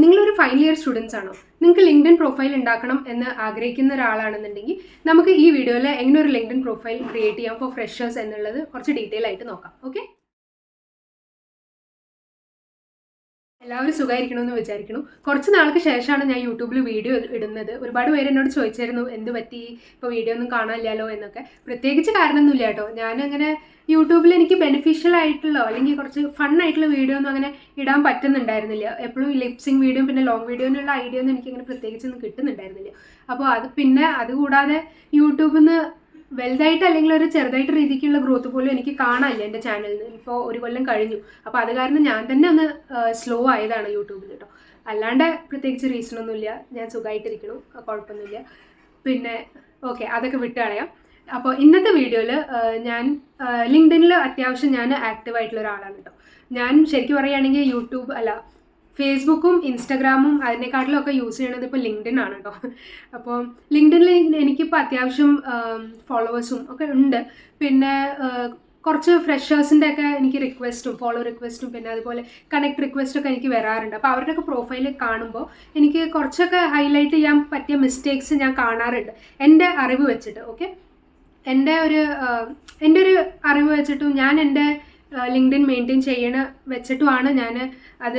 നിങ്ങളൊരു final year students ആണോ? നിങ്ങൾക്ക് ലിങ്ക്ഡിൻ പ്രൊഫൈൽ ഉണ്ടാക്കണം എന്ന് ആഗ്രഹിക്കുന്ന ഒരാളാണെന്നുണ്ടെങ്കിൽ നമുക്ക് ഈ വീഡിയോയിൽ എങ്ങനെ ഒരു ലിങ്ക്ഡിൻ പ്രൊഫൈൽ ക്രിയേറ്റ് ചെയ്യാം ഫോർ ഫ്രഷേഴ്സ് എന്നുള്ളത് കുറച്ച് ഡീറ്റെയിൽ ആയിട്ട് നോക്കാം. ഓക്കെ, എല്ലാവരും സുഖമായിരിക്കണമെന്ന് വിചാരിക്കുന്നു. കുറച്ച് നാൾക്ക് ശേഷമാണ് ഞാൻ യൂട്യൂബിൽ വീഡിയോ ഇടുന്നത്. ഒരുപാട് പേര് എന്നോട് ചോദിച്ചായിരുന്നു എന്ത് പറ്റി, ഇപ്പോൾ വീഡിയോ ഒന്നും കാണാനില്ലല്ലോ എന്നൊക്കെ. പ്രത്യേകിച്ച് കാരണമൊന്നുമില്ല കേട്ടോ. ഞാനങ്ങനെ യൂട്യൂബിൽ എനിക്ക് ബെനിഫിഷ്യൽ ആയിട്ടുള്ള അല്ലെങ്കിൽ കുറച്ച് ഫണ്ണായിട്ടുള്ള വീഡിയോ ഒന്നും അങ്ങനെ ഇടാൻ പറ്റുന്നുണ്ടായിരുന്നില്ല. എപ്പോഴും ലിപ്സിങ് വീഡിയോ പിന്നെ ലോങ് വീഡിയോനുള്ള ഐഡിയ ഒന്നും എനിക്കങ്ങനെ പ്രത്യേകിച്ചൊന്നും കിട്ടുന്നുണ്ടായിരുന്നില്ല. അപ്പോൾ അതുകൂടാതെ യൂട്യൂബിൽ നിന്ന് വലുതായിട്ട് അല്ലെങ്കിൽ ഒരു ചെറുതായിട്ട് രീതിക്കുള്ള ഗ്രോത്ത് പോലും എനിക്ക് കാണാനില്ല എൻ്റെ ചാനലിൽ നിന്ന്. ഇപ്പോൾ ഒരു കൊല്ലം കഴിഞ്ഞു. അപ്പോൾ അത് കാരണം ഞാൻ തന്നെ ഒന്ന് സ്ലോ ആയതാണ് യൂട്യൂബിൽ കേട്ടോ. അല്ലാണ്ട് പ്രത്യേകിച്ച് റീസണൊന്നുമില്ല. ഞാൻ സുഖമായിട്ടിരിക്കണു, കുഴപ്പമൊന്നുമില്ല. പിന്നെ ഓക്കെ, അതൊക്കെ വിട്ട് കളയാം. അപ്പോൾ ഇന്നത്തെ വീഡിയോയിൽ ഞാൻ ലിങ്ക്ഡിനിൽ അത്യാവശ്യം ഞാൻ ആക്റ്റീവായിട്ടുള്ള ഒരാളാണ് കേട്ടോ. ഞാൻ ശരിക്കും പറയുകയാണെങ്കിൽ യൂട്യൂബ് അല്ല, ഫേസ്ബുക്കും ഇൻസ്റ്റാഗ്രാമും അതിനെക്കാട്ടിലും ഒക്കെ യൂസ് ചെയ്യണത് ഇപ്പോൾ ലിങ്ക്ഡിൻ ആണ് കേട്ടോ. അപ്പോൾ ലിങ്ക്ഡിനിൽ എനിക്കിപ്പോൾ അത്യാവശ്യം ഫോളോവേഴ്സും ഒക്കെ ഉണ്ട്. പിന്നെ കുറച്ച് ഫ്രഷേഴ്സിൻ്റെ ഒക്കെ എനിക്ക് ഫോളോ റിക്വസ്റ്റും പിന്നെ അതുപോലെ കണക്ട് റിക്വസ്റ്റൊക്കെ എനിക്ക് വരാറുണ്ട്. അപ്പോൾ അവരുടെയൊക്കെ പ്രൊഫൈൽ കാണുമ്പോൾ എനിക്ക് കുറച്ചൊക്കെ ഹൈലൈറ്റ് ചെയ്യാൻ പറ്റിയ മിസ്റ്റേക്സ് ഞാൻ കാണാറുണ്ട് എൻ്റെ അറിവ് വെച്ചിട്ട്. ഓക്കെ, എൻ്റെ ഒരു അറിവ് വെച്ചിട്ടും ഞാൻ എൻ്റെ ലിങ്ക്ഡിൻ മെയിൻറ്റെയിൻ ചെയ്യണ വെച്ചിട്ടുമാണ് ഞാൻ അത്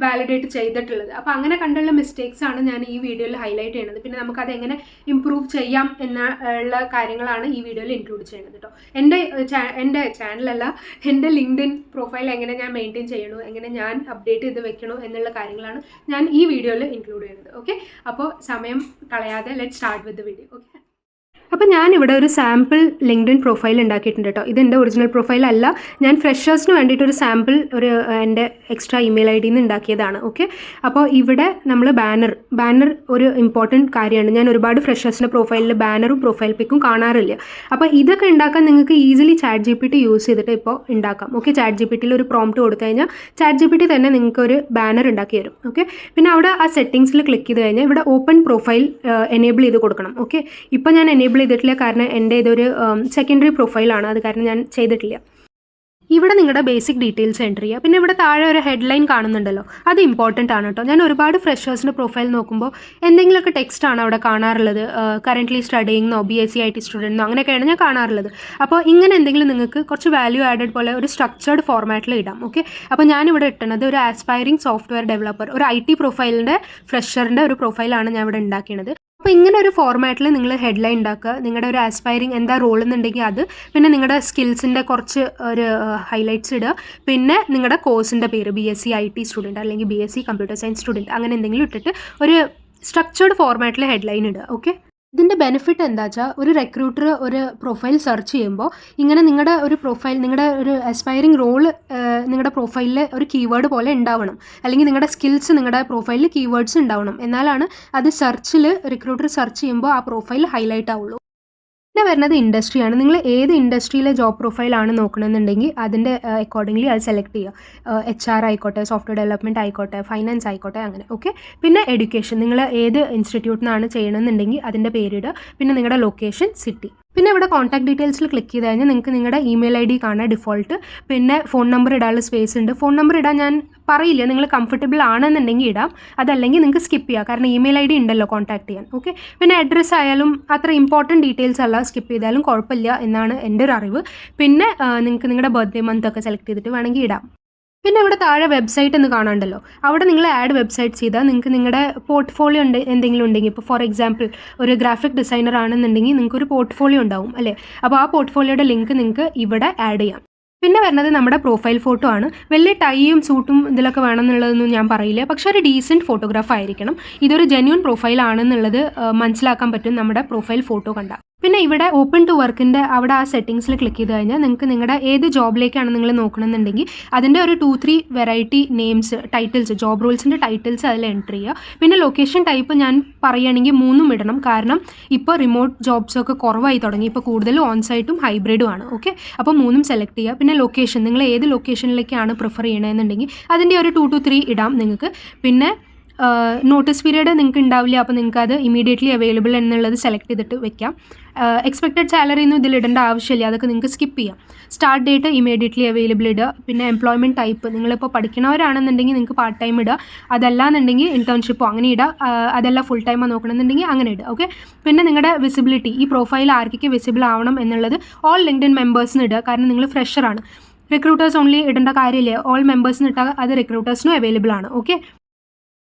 വാലിഡേറ്റ് ചെയ്തിട്ടുള്ളത്. അപ്പോൾ അങ്ങനെ കണ്ടുള്ള മിസ്റ്റേക്സ് ആണ് ഞാൻ ഈ വീഡിയോയിൽ ഹൈലൈറ്റ് ചെയ്യുന്നത്. പിന്നെ നമുക്കത് എങ്ങനെ ഇമ്പ്രൂവ് ചെയ്യാം എന്നുള്ള കാര്യങ്ങളാണ് ഈ വീഡിയോയിൽ ഇൻക്ലൂഡ് ചെയ്യുന്നത് കേട്ടോ. എൻ്റെ ചാനലല്ല, എൻ്റെ ലിങ്ക്ഡിൻ പ്രൊഫൈൽ എങ്ങനെ ഞാൻ മെയിൻറ്റെയിൻ ചെയ്യണു, എങ്ങനെ ഞാൻ അപ്ഡേറ്റ് ചെയ്ത് വെക്കണു എന്നുള്ള കാര്യങ്ങളാണ് ഞാൻ ഈ വീഡിയോയിൽ ഇൻക്ലൂഡ് ചെയ്യുന്നത്. ഓക്കെ, അപ്പോൾ സമയം കളയാതെ let start with the video. Okay, അപ്പോൾ ഞാനിവിടെ ഒരു സാമ്പിൾ ലിങ്ക്ഡിൻ പ്രൊഫൈൽ ഉണ്ടാക്കിയിട്ടുണ്ട് കേട്ടോ. ഇതെൻ്റെ ഒറിജിനൽ പ്രൊഫൈൽ അല്ല, ഞാൻ ഫ്രഷേഴ്സിന് വേണ്ടിയിട്ടൊരു സാമ്പിൾ എൻ്റെ എക്സ്ട്രാ ഇമെയിൽ ഐ ഡിയിൽ നിന്ന് ഉണ്ടാക്കിയതാണ്. ഓക്കെ, അപ്പോൾ ഇവിടെ നമ്മൾ ബാനർ ഒരു ഇമ്പോർട്ടൻറ്റ് കാര്യമാണ്. ഞാൻ ഒരുപാട് ഫ്രഷേഴ്സിൻ്റെ പ്രൊഫൈലിൽ ബാനറും പ്രൊഫൈൽ പിക്കും കാണാറില്ല. അപ്പോൾ ഇതൊക്കെ ഉണ്ടാക്കാൻ നിങ്ങൾക്ക് ഈസിലി ചാറ്റ് GPT യൂസ് ചെയ്തിട്ട് ഇപ്പോൾ ഉണ്ടാക്കാം. ഓക്കെ, ചാറ്റ് GPTയിൽ ഒരു പ്രോംപ്റ്റ് കൊടുത്തു കഴിഞ്ഞാൽ ചാറ്റ് GPT തന്നെ നിങ്ങൾക്ക് ഒരു ബാനർ ഉണ്ടാക്കി തരും. ഓക്കെ, പിന്നെ അവിടെ ആ സെറ്റിങ്സിൽ ക്ലിക്ക് ചെയ്ത് കഴിഞ്ഞാൽ ഇവിടെ ഓപ്പൺ പ്രൊഫൈൽ എനേബിൾ ചെയ്ത് കൊടുക്കണം. ഓക്കെ, ഇപ്പോൾ ഞാൻ എനേബിൾ ചെയ്തിട്ടില്ല, കാരണം എൻ്റെ ഇതൊരു സെക്കൻഡറി പ്രൊഫൈലാണ്, അത് കാരണം ഞാൻ ചെയ്തിട്ടില്ല. ഇവിടെ നിങ്ങളുടെ ബേസിക് ഡീറ്റെയിൽസ് എൻ്റർ ചെയ്യുക. പിന്നെ ഇവിടെ താഴെ ഒരു ഹെഡ്ലൈൻ കാണുന്നുണ്ടല്ലോ, അത് ഇമ്പോർട്ടൻ്റ് ആണ് കേട്ടോ. ഞാൻ ഒരുപാട് ഫ്രഷേഴ്സിൻ്റെ പ്രൊഫൈൽ നോക്കുമ്പോൾ എന്തെങ്കിലുമൊക്കെ ടെക്സ്റ്റാണ് അവിടെ കാണാറുള്ളത്. കറൻ്റ്ലി സ്റ്റഡിയിങ്ങോ BSc IT സ്റ്റുഡൻറ്റോ അങ്ങനെയൊക്കെയാണ് ഞാൻ കാണാറുള്ളത്. അപ്പോൾ ഇങ്ങനെ എന്തെങ്കിലും നിങ്ങൾക്ക് കുറച്ച് വാല്യൂ ആഡഡ് പോലെ ഒരു സ്ട്രക്ചേർഡ് ഫോർമാറ്റിൽ ഇടാം. ഓക്കെ, അപ്പോൾ ഞാനിവിടെ ഇട്ടുന്നത് ഒരു ആസ്പയറിംഗ് സോഫ്റ്റ്വെയർ ഡെവലപ്പർ, ഒരു IT പ്രൊഫൈലിൻ്റെ ഫ്രഷറിൻ്റെ ഒരു പ്രൊഫൈലാണ് ഞാൻ ഇവിടെ ഉണ്ടാക്കിയത്. അപ്പോൾ ഇങ്ങനെ ഒരു ഫോർമാറ്റിൽ നിങ്ങൾ ഹെഡ്ലൈൻ ഉണ്ടാക്കുക. നിങ്ങളുടെ ഒരു ആസ്പയറിംഗ് എന്താ റോൾ എന്നുണ്ടെങ്കിൽ അത്, പിന്നെ നിങ്ങളുടെ സ്കിൽസിൻ്റെ കുറച്ച് ഒരു ഹൈലൈറ്റ്സ് ഇടുക, പിന്നെ നിങ്ങളുടെ കോഴ്സിൻ്റെ പേര് BSc IT സ്റ്റുഡൻറ്റ് അല്ലെങ്കിൽ BSc കമ്പ്യൂട്ടർ സയൻസ് സ്റ്റുഡൻറ്റ് അങ്ങനെ എന്തെങ്കിലും ഇട്ടിട്ട് ഒരു സ്ട്രക്ചേർഡ് ഫോർമാറ്റിൽ ഹെഡ്ലൈൻ ഇടുക. ഓക്കെ, ഇതിൻ്റെ ബെനിഫിറ്റ് എന്താ വെച്ചാൽ ഒരു റിക്രൂട്ടർ ഒരു പ്രൊഫൈൽ സെർച്ച് ചെയ്യുമ്പോൾ ഇങ്ങനെ നിങ്ങളുടെ ഒരു പ്രൊഫൈൽ, നിങ്ങളുടെ ഒരു അസ്പയറിംഗ് റോള് നിങ്ങളുടെ പ്രൊഫൈലിൽ ഒരു കീവേഡ് പോലെ ഉണ്ടാവണം, അല്ലെങ്കിൽ നിങ്ങളുടെ സ്കിൽസ് നിങ്ങളുടെ പ്രൊഫൈലിൽ കീവേഡ്സ് ഉണ്ടാവണം. എന്നാലാണ് അത് റിക്രൂട്ടർ സെർച്ച് ചെയ്യുമ്പോൾ ആ പ്രൊഫൈൽ ഹൈലൈറ്റ് ആവുള്ളൂ. പിന്നെ വരുന്നത് ഇൻഡസ്ട്രിയാണ്. നിങ്ങൾ ഏത് ഇൻഡസ്ട്രിയിലെ ജോബ് പ്രൊഫൈലാണ് നോക്കണമെന്നുണ്ടെങ്കിൽ അതിൻ്റെ അക്കോർഡിംഗ്ലി അത് സെലക്ട് ചെയ്യുക. HR ആയിക്കോട്ടെ, സോഫ്റ്റ്വെയർ ഡെവലപ്മെൻറ്റ് ആയിക്കോട്ടെ, ഫൈനാൻസ് ആയിക്കോട്ടെ, അങ്ങനെ. ഓക്കെ, പിന്നെ എഡ്യൂക്കേഷൻ, നിങ്ങൾ ഏത് ഇൻസ്റ്റിറ്റ്യൂട്ടിൽ നിന്നാണ് ചെയ്യണമെന്നുണ്ടെങ്കിൽ അതിൻ്റെ പേരിടുക, പിന്നെ നിങ്ങളുടെ ലൊക്കേഷൻ, സിറ്റി. പിന്നെ ഇവിടെ കോൺടാക്ട് ഡീറ്റെയിൽസിൽ ക്ലിക്ക് ചെയ്ത് കഴിഞ്ഞാൽ നിങ്ങൾക്ക് നിങ്ങളുടെ ഇമെയിൽ ID കാണാം ഡിഫോൾട്ട്. പിന്നെ ഫോൺ നമ്പർ ഇടാനുള്ള സ്പേസ് ഉണ്ട്. ഫോൺ നമ്പർ ഇടാൻ ഞാൻ പറയില്ല, നിങ്ങൾ കംഫർട്ടബിൾ ആണെന്നുണ്ടെങ്കിൽ ഇടാം, അതല്ലെങ്കിൽ നിങ്ങൾക്ക് സ്കിപ്പ് ചെയ്യാം, കാരണം ഇമെയിൽ ID ഉണ്ടല്ലോ കോൺടാക്ട് ചെയ്യാൻ. ഓക്കെ, പിന്നെ അഡ്രസ്സ് ആയാലും അത്ര ഇമ്പോർട്ടൻറ്റ് ഡീറ്റെയിൽസ് അല്ല, സ്കിപ്പ് ചെയ്താലും കുഴപ്പമില്ല എന്നാണ് എൻ്റെ ഒരു അറിവ്. പിന്നെ നിങ്ങൾക്ക് നിങ്ങളുടെ ബർത്ത്ഡേ മന്ത് ഒക്കെ സെലക്ട് ചെയ്തിട്ട് വേണമെങ്കിൽ ഇടാം. പിന്നെ ഇവിടെ താഴെ വെബ്സൈറ്റ് എന്ന് കാണാണ്ടല്ലോ, അവിടെ നിങ്ങൾ ആഡ് വെബ്സൈറ്റ് ചെയ്താൽ നിങ്ങൾക്ക് നിങ്ങളുടെ പോർട്ട്ഫോളിയോ എന്തെങ്കിലും ഉണ്ടെങ്കിൽ, ഇപ്പോൾ ഫോർ എക്സാമ്പിൾ ഒരു ഗ്രാഫിക് ഡിസൈനർ ആണെന്നുണ്ടെങ്കിൽ നിങ്ങൾക്ക് ഒരു പോർട്ട്ഫോളിയോ ഉണ്ടാവും അല്ലേ. അപ്പോൾ ആ പോർട്ട്ഫോളിയോയുടെ ലിങ്ക് നിങ്ങൾക്ക് ഇവിടെ ആഡ് ചെയ്യാം. പിന്നെ വരുന്നത് നമ്മുടെ പ്രൊഫൈൽ ഫോട്ടോ ആണ്. വലിയ ടൈയും സൂട്ടും ഇതിലൊക്കെ വേണമെന്നുള്ളതൊന്നും ഞാൻ പറയില്ല, പക്ഷേ ഒരു ഡീസൻറ്റ് ഫോട്ടോഗ്രാഫ് ആയിരിക്കണം. ഇതൊരു ജെന്യൂൻ പ്രൊഫൈൽ ആണെന്നുള്ളത് മനസ്സിലാക്കാൻ പറ്റും നമ്മുടെ പ്രൊഫൈൽ ഫോട്ടോ കണ്ടാൽ. പിന്നെ ഇവിടെ ഓപ്പൺ ടു വർക്കിൻ്റെ അവിടെ ആ സെറ്റിങ്സിൽ ക്ലിക്ക് ചെയ്ത് കഴിഞ്ഞാൽ നിങ്ങൾക്ക് നിങ്ങളുടെ ഏത് ജോബിലേക്കാണ് നിങ്ങൾ നോക്കണമെന്നുണ്ടെങ്കിൽ അതിൻ്റെ ഒരു 2-3 വെറൈറ്റി നെയിംസ്, ടൈറ്റിൽസ്, ജോബ് റോൾസിൻ്റെ ടൈറ്റിൽസ് അതിൽ എൻ്റർ ചെയ്യുക. പിന്നെ ലൊക്കേഷൻ ടൈപ്പ് ഞാൻ പറയുകയാണെങ്കിൽ 3 ഇടണം, കാരണം ഇപ്പോൾ റിമോട്ട് ജോബ്സൊക്കെ കുറവായി തുടങ്ങി. ഇപ്പോൾ കൂടുതലും ഓൺസൈറ്റും ഹൈബ്രിഡും ആണ്. ഓക്കെ, അപ്പോൾ 3 സെലക്ട് ചെയ്യുക. പിന്നെ ലൊക്കേഷൻ, നിങ്ങൾ ഏത് ലൊക്കേഷനിലേക്കാണ് പ്രിഫർ ചെയ്യണമെന്നുണ്ടെങ്കിൽ അതിൻ്റെ ഒരു 2 to 3 ഇടാം നിങ്ങൾക്ക്. പിന്നെ നോട്ടീസ് പീരീഡ് നിങ്ങൾക്ക് ഉണ്ടാവില്ല, അപ്പോൾ നിങ്ങൾക്ക് അത് ഇമീഡിയറ്റ്ലി അവൈലബിൾ എന്നുള്ളത് സെലക്ട് ചെയ്തിട്ട് വെക്കാം. എക്സ്പെക്റ്റഡ് സാലറി ഒന്നും ഇതിൽ ഇടേണ്ട ആവശ്യമില്ല, അതൊക്കെ നിങ്ങൾക്ക് സ്കിപ്പ് ചെയ്യാം. സ്റ്റാർട്ട് ഡേറ്റ് ഇമീഡിയറ്റ്ലി അവൈലബിൾ ഇടുക. പിന്നെ എംപ്ലോയ്മെൻറ്റ് ടൈപ്പ്, നിങ്ങളിപ്പോൾ പഠിക്കണവരാണെന്നുണ്ടെങ്കിൽ നിങ്ങൾക്ക് പാർട്ട് ടൈം ഇടുക, അതല്ലാന്നുണ്ടെങ്കിൽ ഇൻറ്റേൺഷിപ്പോ അങ്ങനെ ഇടുക, അതല്ല ഫുൾ ടൈമോ നോക്കണമെന്നുണ്ടെങ്കിൽ അങ്ങനെ ഇടുക. ഓക്കെ. പിന്നെ നിങ്ങളുടെ വിസിബിലിറ്റി, ഈ പ്രൊഫൈൽ ആർക്കൊക്കെ വിസിബിൾ ആവണം എന്നുള്ളത് ഓൾ ലിങ്ക്ഡ്ഇൻ മെമ്പേഴ്സിന് ഇടുക. കാരണം നിങ്ങൾ ഫ്രഷറാണ്, റിക്രൂട്ടേഴ്സ് ഓൺലി ഇടേണ്ട കാര്യമില്ല, ഓൾ മെമ്പേഴ്സിന് ഇട്ടാൽ അത് റിക്രൂട്ടേഴ്സിനും അവൈലബിൾ ആണ്. ഓക്കെ.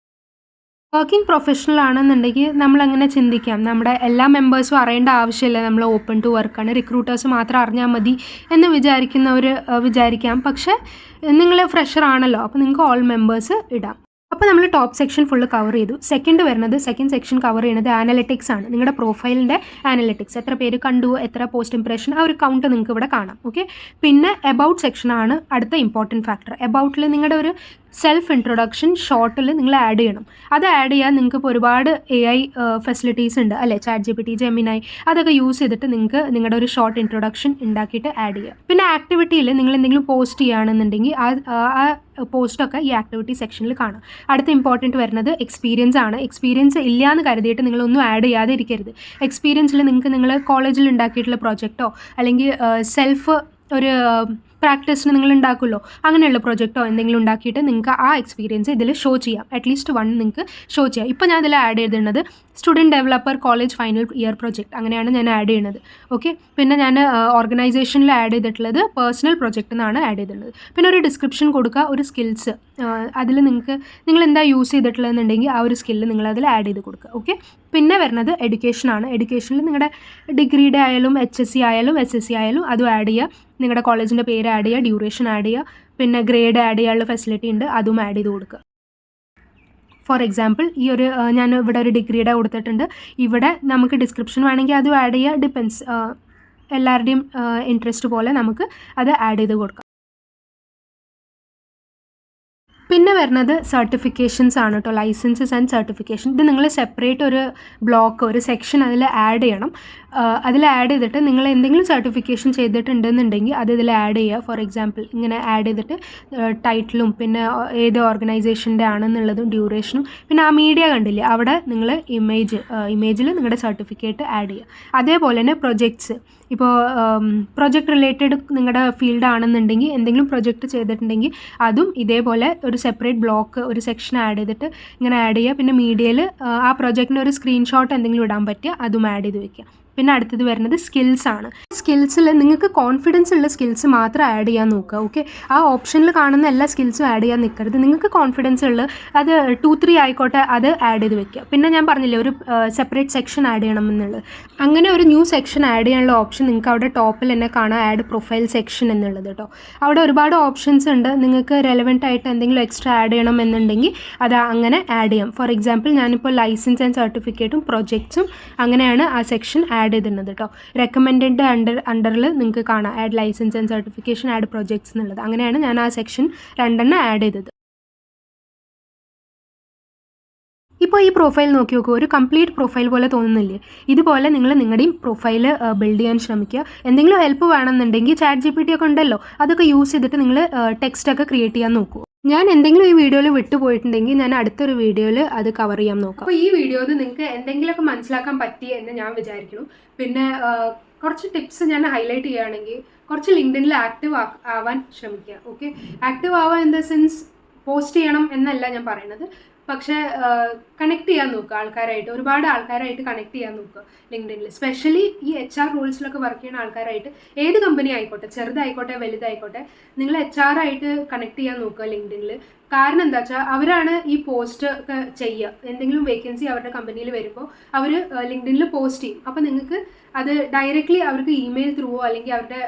വർക്കിംഗ് പ്രൊഫഷണൽ ആണെന്നുണ്ടെങ്കിൽ നമ്മളങ്ങനെ ചിന്തിക്കാം, നമ്മുടെ എല്ലാ മെമ്പേഴ്സും അറിയേണ്ട ആവശ്യമില്ല, നമ്മൾ ഓപ്പൺ ടു വർക്കാണ്, റിക്രൂട്ടേഴ്സ് മാത്രം അറിഞ്ഞാൽ മതി എന്ന് വിചാരിക്കുന്നവർ വിചാരിക്കാം. പക്ഷേ നിങ്ങൾ ഫ്രഷർ ആണല്ലോ, അപ്പോൾ നിങ്ങൾക്ക് ഓൾ മെമ്പേഴ്സ് ഇടാം. അപ്പോൾ നമ്മൾ ടോപ്പ് സെക്ഷൻ ഫുള്ള് കവർ ചെയ്തു. സെക്കൻഡ് സെക്ഷൻ കവർ ചെയ്യുന്നത് ആനലിറ്റിക്സ് ആണ്. നിങ്ങളുടെ പ്രൊഫൈലിൻ്റെ ആനലിറ്റിക്സ്, എത്ര പേര് കണ്ടു, എത്ര പോസ്റ്റ് ഇംപ്രഷൻ, ആ ഒരു കൗണ്ട് നിങ്ങൾക്ക് ഇവിടെ കാണാം. ഓക്കെ. പിന്നെ എബൌട്ട് സെക്ഷനാണ് അടുത്ത ഇമ്പോർട്ടൻറ്റ് ഫാക്ടർ. എബൌട്ടിൽ നിങ്ങളുടെ ഒരു സെൽഫ് ഇൻട്രൊഡക്ഷൻ ഷോർട്ടിൽ നിങ്ങൾ ആഡ് ചെയ്യണം. അത് ആഡ് ചെയ്യാൻ നിങ്ങൾക്ക് ഇപ്പോൾ ഒരുപാട് AI ഫെസിലിറ്റീസ് ഉണ്ട് അല്ലേ, ChatGPT, Gemini, അതൊക്കെ യൂസ് ചെയ്തിട്ട് നിങ്ങൾക്ക് നിങ്ങളുടെ ഒരു ഷോർട്ട് ഇൻട്രൊഡക്ഷൻ ഉണ്ടാക്കിയിട്ട് ആഡ് ചെയ്യുക. പിന്നെ ആക്ടിവിറ്റിയിൽ നിങ്ങൾ എന്തെങ്കിലും പോസ്റ്റ് ചെയ്യുകയാണെന്നുണ്ടെങ്കിൽ ആ പോസ്റ്റൊക്കെ ഈ ആക്ടിവിറ്റി സെക്ഷനിൽ കാണാം. അടുത്ത ഇമ്പോർട്ടൻറ്റ് വരുന്നത് എക്സ്പീരിയൻസ് ആണ്. എക്സ്പീരിയൻസ് ഇല്ലയെന്ന് കരുതിയിട്ട് നിങ്ങളൊന്നും ആഡ് ചെയ്യാതെ ഇരിക്കരുത്. എക്സ്പീരിയൻസിൽ നിങ്ങൾക്ക് നിങ്ങൾ കോളേജിൽ ഉണ്ടാക്കിയിട്ടുള്ള പ്രൊജക്റ്റോ അല്ലെങ്കിൽ സെൽഫ് ഒരു പ്രാക്ടീസിന് നിങ്ങൾ ഉണ്ടാക്കുമല്ലോ, അങ്ങനെയുള്ള പ്രൊജക്റ്റോ എന്തെങ്കിലും ഉണ്ടാക്കിയിട്ട് നിങ്ങൾക്ക് ആ എക്സ്പീരിയൻസ് ഇതിൽ ഷോ ചെയ്യാം. അറ്റ്ലീസ്റ്റ് 1 നിങ്ങൾക്ക് ഷോ ചെയ്യാം. ഇപ്പോൾ ഞാൻ ഇതിൽ ആഡ് ചെയ്തിരുന്നത് student developer college final year project, അങ്ങനെയാണ് ഞാൻ ആഡ് ചെയ്യുന്നത്. ഓക്കെ. പിന്നെ ഞാൻ ഓർഗനൈസേഷനിൽ ആഡ് ചെയ്തിട്ടുള്ളത് പേഴ്സണൽ പ്രൊജക്റ്റ് എന്നാണ് ആഡ് ചെയ്തിട്ടുള്ളത്. പിന്നെ ഒരു ഡിസ്ക്രിപ്ഷൻ കൊടുക്കുക, ഒരു സ്കിൽസ്, അതിൽ നിങ്ങൾ എന്താ യൂസ് ചെയ്തിട്ടുള്ളതെന്നുണ്ടെങ്കിൽ ആ ഒരു സ്കില്ല് നിങ്ങൾ അതിൽ ആഡ് ചെയ്ത് കൊടുക്കുക. ഓക്കെ. പിന്നെ വരുന്നത് എഡ്യൂക്കേഷനാണ്. എഡ്യൂക്കേഷനിൽ നിങ്ങളുടെ ഡിഗ്രിയുടെ ആയാലും HSC ആയാലും SSC ആയാലും അതും ആഡ് ചെയ്യുക. നിങ്ങളുടെ കോളേജിൻ്റെ പേര് ആഡ് ചെയ്യുക, ഡ്യൂറേഷൻ ആഡ് ചെയ്യുക, പിന്നെ ഗ്രേഡ് ആഡ് ചെയ്യാനുള്ള ഫെസിലിറ്റി ഉണ്ട്, അതും ആഡ് ചെയ്ത് കൊടുക്കുക. ഫോർ എക്സാമ്പിൾ ഈ ഒരു ഞാൻ ഇവിടെ ഒരു ഡിഗ്രിയുടെ കൊടുത്തിട്ടുണ്ട്. ഇവിടെ നമുക്ക് ഡിസ്ക്രിപ്ഷൻ വേണമെങ്കിൽ അതും ആഡ് ചെയ്യുക. ഡിപ്പെൻസ്, എല്ലാവരുടെയും ഇൻട്രസ്റ്റ് പോലെ നമുക്ക് അത് ആഡ് ചെയ്ത് കൊടുക്കാം. പിന്നെ വരുന്നത് സർട്ടിഫിക്കേഷൻസ് ആണ് കേട്ടോ, ലൈസൻസസ് ആൻഡ് സർട്ടിഫിക്കേഷൻ. ഇത് നിങ്ങൾ സെപ്പറേറ്റ് ഒരു ബ്ലോക്ക്, ഒരു സെക്ഷൻ അതിൽ ആഡ് ചെയ്യണം. അതിൽ ആഡ് ചെയ്തിട്ട് നിങ്ങൾ എന്തെങ്കിലും സർട്ടിഫിക്കേഷൻ ചെയ്തിട്ടുണ്ടെന്നുണ്ടെങ്കിൽ അത് ഇതിൽ ആഡ് ചെയ്യുക. ഫോർ എക്സാമ്പിൾ ഇങ്ങനെ ആഡ് ചെയ്തിട്ട് ടൈറ്റിലും പിന്നെ ഏത് ഓർഗനൈസേഷൻ്റെ ആണെന്നുള്ളതും ഡ്യൂറേഷനും പിന്നെ ആ മീഡിയ കണ്ടില്ലേ അവിടെ നിങ്ങൾ ഇമേജിൽ നിങ്ങളുടെ സർട്ടിഫിക്കറ്റ് ആഡ് ചെയ്യുക. അതേപോലെ തന്നെ പ്രൊജക്ട്സ്, ഇപ്പോൾ പ്രൊജക്റ്റ് റിലേറ്റഡ് നിങ്ങളുടെ ഫീൽഡ് ആണെന്നുണ്ടെങ്കിൽ എന്തെങ്കിലും പ്രൊജക്റ്റ് ചെയ്തിട്ടുണ്ടെങ്കിൽ അതും ഇതേപോലെ ഒരു സെപ്പറേറ്റ് ബ്ലോക്ക്, ഒരു സെക്ഷൻ ആഡ് ചെയ്തിട്ട് ഇങ്ങനെ ആഡ് ചെയ്യുക. പിന്നെ മീഡിയയിൽ ആ പ്രൊജക്റ്റിൻ്റെ ഒരു സ്ക്രീൻഷോട്ട് എന്തെങ്കിലും ഇടാൻ പറ്റുക, അതും ആഡ് ചെയ്ത് വയ്ക്കുക. പിന്നെ അടുത്തത് വരുന്നത് സ്കിൽസ് ആണ്. സ്കിൽസിൽ നിങ്ങൾക്ക് കോൺഫിഡൻസ് ഉള്ള സ്കിൽസ് മാത്രം ആഡ് ചെയ്യാൻ നോക്കുക. ഓക്കെ. ആ ഓപ്ഷനിൽ കാണുന്ന എല്ലാ സ്കിൽസും ആഡ് ചെയ്യാൻ നിൽക്കരുത്. നിങ്ങൾക്ക് കോൺഫിഡൻസ് ഉള്ള അത് 2-3 ആയിക്കോട്ടെ, അത് ആഡ് ചെയ്ത് വെക്കുക. പിന്നെ ഞാൻ പറഞ്ഞില്ലേ ഒരു സെപ്പറേറ്റ് സെക്ഷൻ ആഡ് ചെയ്യണം എന്നുള്ളത്. അങ്ങനെ ഒരു ന്യൂ സെക്ഷൻ ആഡ് ചെയ്യാനുള്ള ഓപ്ഷൻ നിങ്ങൾക്ക് അവിടെ ടോപ്പിൽ തന്നെ കാണാം, ആഡ് പ്രൊഫൈൽ സെക്ഷൻ എന്നുള്ളത് കേട്ടോ. അവിടെ ഒരുപാട് ഓപ്ഷൻസ് ഉണ്ട്. നിങ്ങൾക്ക് റെലവെൻ്റ് ആയിട്ട് എന്തെങ്കിലും എക്സ്ട്രാ ആഡ് ചെയ്യണം എന്നുണ്ടെങ്കിൽ അത് അങ്ങനെ ആഡ് ചെയ്യാം. ഫോർ എക്സാമ്പിൾ ഞാനിപ്പോൾ ലൈസൻസ് ആൻഡ് സർട്ടിഫിക്കറ്റും പ്രൊജക്ട്സും അങ്ങനെയാണ് ആ സെക്ഷൻ ആഡ് ചെയ്തിരുന്നത് കേട്ടോ. റെക്കമെൻഡഡ് അണ്ടറിൽ നിങ്ങൾക്ക് കാണാം add licence and certification, add projects എന്നുള്ളത്. അങ്ങനെയാണ് ഞാൻ ആ സെക്ഷൻ 2 ആഡ് ചെയ്തത്. ഇപ്പോൾ ഈ പ്രൊഫൈൽ നോക്കി നോക്കൂ, ഒരു കംപ്ലീറ്റ് പ്രൊഫൈൽ പോലെ തോന്നുന്നില്ലേ? ഇതുപോലെ നിങ്ങൾ നിങ്ങളുടെയും പ്രൊഫൈൽ ബിൽഡ് ചെയ്യാൻ ശ്രമിക്കുക. എന്തെങ്കിലും ഹെൽപ്പ് വേണമെന്നുണ്ടെങ്കിൽ ChatGPT ഒക്കെ ഉണ്ടല്ലോ, അതൊക്കെ യൂസ് ചെയ്തിട്ട് നിങ്ങൾ ടെക്സ്റ്റൊക്കെ ക്രിയേറ്റ് ചെയ്യാൻ നോക്കൂ. ഞാൻ എന്തെങ്കിലും ഈ വീഡിയോയിൽ വിട്ടുപോയിട്ടുണ്ടെങ്കിൽ ഞാൻ അടുത്തൊരു വീഡിയോയിൽ അത് കവർ ചെയ്യാൻ നോക്കാം. അപ്പോൾ ഈ വീഡിയോയിൽ നിങ്ങൾക്ക് എന്തെങ്കിലുമൊക്കെ മനസ്സിലാക്കാൻ പറ്റി എന്ന് ഞാൻ വിചാരിക്കുന്നു. പിന്നെ കുറച്ച് ടിപ്സ് ഞാൻ ഹൈലൈറ്റ് ചെയ്യുകയാണെങ്കിൽ, കുറച്ച് ലിങ്ക്ഡിനിൽ ആക്റ്റീവ് ആവാൻ ശ്രമിക്കുക. ഓക്കെ. ആക്റ്റീവ് ആവാൻ ഇൻ ദ സെൻസ് പോസ്റ്റ് ചെയ്യണം എന്നല്ല ഞാൻ പറയുന്നത്, പക്ഷേ കണക്ട് ചെയ്യാൻ നോക്കുക ആൾക്കാരായിട്ട്, ഒരുപാട് ആൾക്കാരായിട്ട് കണക്ട് ചെയ്യാൻ നോക്കുക ലിങ്ക്ഡിനിൽ. സ്പെഷ്യലി ഈ HR റോൾസിലൊക്കെ വർക്ക് ചെയ്യുന്ന ആൾക്കാരായിട്ട്, ഏത് കമ്പനി ആയിക്കോട്ടെ, ചെറുതായിക്കോട്ടെ വലുതായിക്കോട്ടെ, നിങ്ങൾ HR ആയിട്ട് കണക്ട് ചെയ്യാൻ നോക്കുക ലിങ്ക്ഡിനിൽ. കാരണം എന്താ വെച്ചാൽ അവരാണ് ഈ പോസ്റ്റ് ഒക്കെ ചെയ്യുക. എന്തെങ്കിലും വേക്കൻസി അവരുടെ കമ്പനിയിൽ വരുമ്പോൾ അവർ ലിങ്ക്ഡിനിൽ പോസ്റ്റ് ചെയ്യും. അപ്പോൾ നിങ്ങൾക്ക് അത് ഡയറക്റ്റ്ലി അവർക്ക് ഇമെയിൽ ത്രൂവോ അല്ലെങ്കിൽ അവരുടെ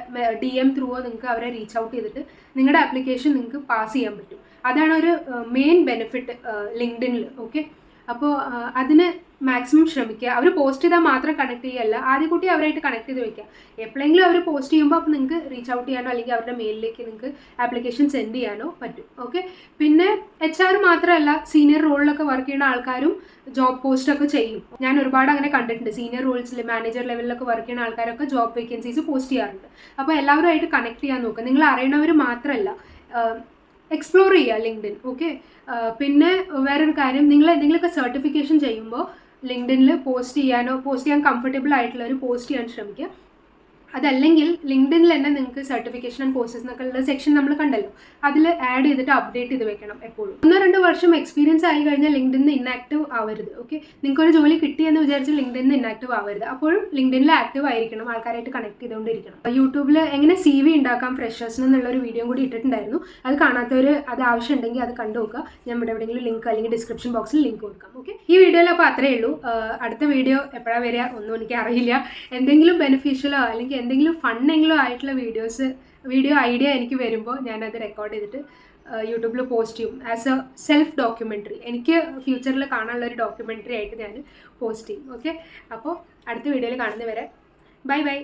DM ത്രൂവോ നിങ്ങൾക്ക് അവരെ റീച്ച് ഔട്ട് ചെയ്തിട്ട് നിങ്ങളുടെ ആപ്ലിക്കേഷൻ നിങ്ങൾക്ക് പാസ് ചെയ്യാൻ പറ്റും. അതാണ് ഒരു മെയിൻ ബെനിഫിറ്റ് ലിങ്ക്ഡിനിൽ. ഓക്കെ. അപ്പോൾ അതിന് മാക്സിമം ശ്രമിക്കുക. അവർ പോസ്റ്റ് ചെയ്താൽ മാത്രം കണക്ട് ചെയ്യുകയല്ല, ആദ്യം കൂട്ടി അവരായിട്ട് കണക്ട് ചെയ്ത് വയ്ക്കുക. എപ്പോഴെങ്കിലും അവർ പോസ്റ്റ് ചെയ്യുമ്പോൾ അപ്പോൾ നിങ്ങൾക്ക് റീച്ച് ഔട്ട് ചെയ്യാനോ അല്ലെങ്കിൽ അവരുടെ മെയിലിലേക്ക് നിങ്ങൾക്ക് ആപ്ലിക്കേഷൻ സെൻഡ് ചെയ്യാനോ പറ്റും. ഓക്കെ. പിന്നെ HR മാത്രമല്ല, സീനിയർ റോളിലൊക്കെ വർക്ക് ചെയ്യുന്ന ആൾക്കാരും ജോബ് പോസ്റ്റൊക്കെ ചെയ്യും. ഞാൻ ഒരുപാട് അങ്ങനെ കണ്ടിട്ടുണ്ട്. സീനിയർ റോൾസിൽ മാനേജർ ലെവലിലൊക്കെ വർക്ക് ചെയ്യുന്ന ആൾക്കാരൊക്കെ ജോബ് വേക്കൻസീസ് പോസ്റ്റ് ചെയ്യാറുണ്ട്. അപ്പോൾ എല്ലാവരുമായിട്ട് കണക്ട് ചെയ്യാൻ നോക്കുക. നിങ്ങൾ അറിയണവർ മാത്രമല്ല, എക്സ്പ്ലോർ ചെയ്യുക ലിങ്ക്ഡിൻ. ഓക്കെ, പിന്നെ വേറൊരു കാര്യം, നിങ്ങൾ എന്തെങ്കിലുമൊക്കെ സർട്ടിഫിക്കേഷൻ ചെയ്യുമ്പോൾ ലിങ്ക്ഡിനിൽ പോസ്റ്റ് ചെയ്യാൻ കംഫർട്ടബിൾ ആയിട്ടുള്ള ഒരു പോസ്റ്റ് ചെയ്യാൻ ശ്രമിക്കുക. അതല്ലെങ്കിൽ ലിങ്ക്ഡിനിൽ തന്നെ നിങ്ങൾക്ക് സർട്ടിഫിക്കേഷൻ ആൻഡ് കോഴ്സസ് എന്നൊക്കെ ഉള്ള സെക്ഷൻ നമ്മൾ കണ്ടല്ലോ, അതിൽ ആഡ് ചെയ്തിട്ട് അപ്ഡേറ്റ് ചെയ്ത് വെക്കണം എപ്പോഴും. 1-2 വർഷം എക്സ്പീരിയൻസ് ആയി കഴിഞ്ഞാൽ ലിങ്ക്ഡിനിൽ ഇന്നാക്റ്റീവ് ആവരുത്. ഓക്കെ, നിങ്ങൾക്കൊരു ജോലി കിട്ടിയെന്ന് വിചാരിച്ച് ലിങ്ക്ഡിനിൽ ഇന്നാക്റ്റീവ് ആവരുത്. അപ്പോഴും ലിങ്ക്ഡിനിൽ ആക്റ്റീവ് ആയിരിക്കണം, ആൾക്കാരായിട്ട് കണക്ട് ചെയ്തുകൊണ്ടിരിക്കണം. യൂട്യൂബിൽ എങ്ങനെ CV ഉണ്ടാക്കാം ഫ്രഷേഴ്സിന് എന്നുള്ളൊരു വീഡിയോ കൂടി ഇട്ടിട്ടുണ്ടായിരുന്നു. അത് കാണാത്തവർ അത് ആവശ്യമുണ്ടെങ്കിൽ അത് കണ്ടു നോക്കുക. ഞാൻ ഇവിടെ എവിടെയെങ്കിലും ലിങ്ക് അല്ലെങ്കിൽ ഡിസ്ക്രിപ്ഷൻ ബോക്സിൽ ലിങ്ക് കൊടുക്കാം. ഓക്കെ, ഈ വീഡിയോയിൽ അപ്പോൾ അത്രയേ ഉള്ളൂ. അടുത്ത വീഡിയോ എപ്പോഴാണ് വരിക ഒന്നും എനിക്ക് അറിയില്ല. എന്തെങ്കിലും ബെനിഫിഷ്യലോ അല്ലെങ്കിൽ എന്തെങ്കിലും ഫണ്ണെങ്കിലും ആയിട്ടുള്ള വീഡിയോ ഐഡിയ എനിക്ക് വരുമ്പോൾ ഞാനത് റെക്കോർഡ് ചെയ്തിട്ട് യൂട്യൂബിൽ പോസ്റ്റ് ചെയ്യും ആസ് എ സെൽഫ് ഡോക്യുമെൻ്ററി. എനിക്ക് ഫ്യൂച്ചറിൽ കാണാനുള്ള ഒരു ഡോക്യുമെൻ്ററി ആയിട്ട് ഞാൻ പോസ്റ്റ് ചെയ്യും. ഓക്കെ, അപ്പോൾ അടുത്ത വീഡിയോയിൽ കാണുന്നവരെ ബൈ ബൈ.